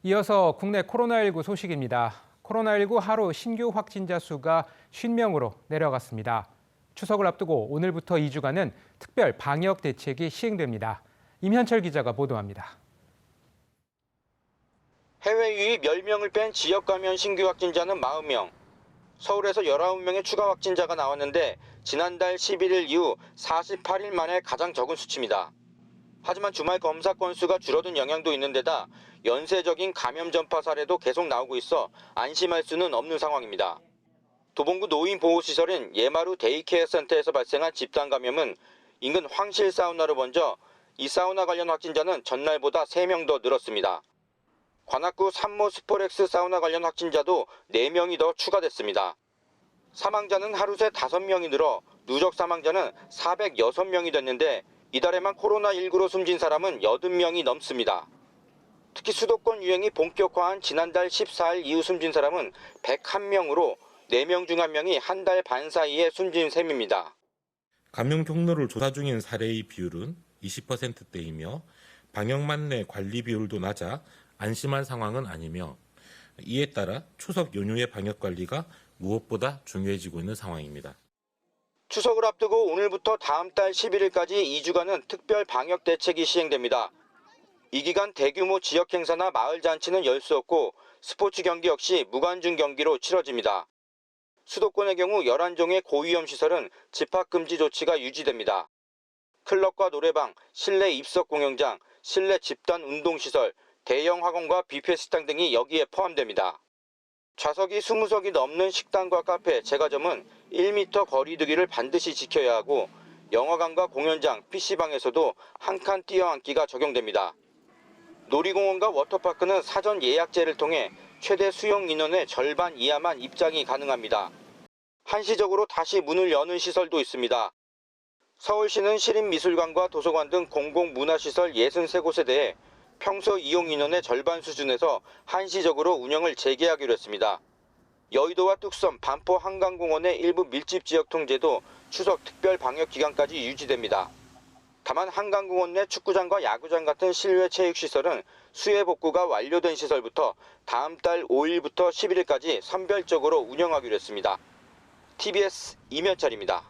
이어서 국내 코로나19 소식입니다. 코로나19 하루 신규 확진자 수가 50명으로 내려갔습니다. 추석을 앞두고 오늘부터 2주간은 특별 방역 대책이 시행됩니다. 임현철 기자가 보도합니다. 해외 유입 10명을 뺀 지역 감염 신규 확진자는 40명. 서울에서 19명의 추가 확진자가 나왔는데 지난달 11일 이후 48일 만에 가장 적은 수치입니다. 하지만 주말 검사 건수가 줄어든 영향도 있는 데다 연쇄적인 감염 전파 사례도 계속 나오고 있어 안심할 수는 없는 상황입니다. 도봉구 노인보호시설인 예마루 데이케어 센터에서 발생한 집단 감염은 인근 황실 사우나로 번져 이 사우나 관련 확진자는 전날보다 3명 더 늘었습니다. 관악구 산모 스포렉스 사우나 관련 확진자도 4명이 더 추가됐습니다. 사망자는 하루 새 5명이 늘어 누적 사망자는 406명이 됐는데 이달에만 코로나19로 숨진 사람은 80명이 넘습니다. 특히 수도권 유행이 본격화한 지난달 14일 이후 숨진 사람은 101명으로 4명 중 1명이 한 달 반 사이에 숨진 셈입니다. 감염 경로를 조사 중인 사례의 비율은 20%대이며 방역만 내 관리 비율도 낮아 안심할 상황은 아니며 이에 따라 추석 연휴의 방역 관리가 무엇보다 중요해지고 있는 상황입니다. 추석을 앞두고 오늘부터 다음 달 11일까지 2주간은 특별 방역 대책이 시행됩니다. 이 기간 대규모 지역 행사나 마을 잔치는 열 수 없고 스포츠 경기 역시 무관중 경기로 치러집니다. 수도권의 경우 11종의 고위험 시설은 집합 금지 조치가 유지됩니다. 클럽과 노래방, 실내 입석 공연장, 실내 집단 운동시설, 대형 학원과 뷔페 식당 등이 여기에 포함됩니다. 좌석이 20석이 넘는 식당과 카페, 제과점은 1m 거리 두기를 반드시 지켜야 하고 영화관과 공연장, PC방에서도 한 칸 뛰어앉기가 적용됩니다. 놀이공원과 워터파크는 사전 예약제를 통해 최대 수용 인원의 절반 이하만 입장이 가능합니다. 한시적으로 다시 문을 여는 시설도 있습니다. 서울시는 시립미술관과 도서관 등 공공문화시설 63곳에 대해 평소 이용 인원의 절반 수준에서 한시적으로 운영을 재개하기로 했습니다. 여의도와 뚝섬, 반포 한강공원의 일부 밀집 지역 통제도 추석 특별 방역 기간까지 유지됩니다. 다만 한강공원 내 축구장과 야구장 같은 실외 체육시설은 수해 복구가 완료된 시설부터 다음 달 5일부터 11일까지 선별적으로 운영하기로 했습니다. TBS 임현철입니다.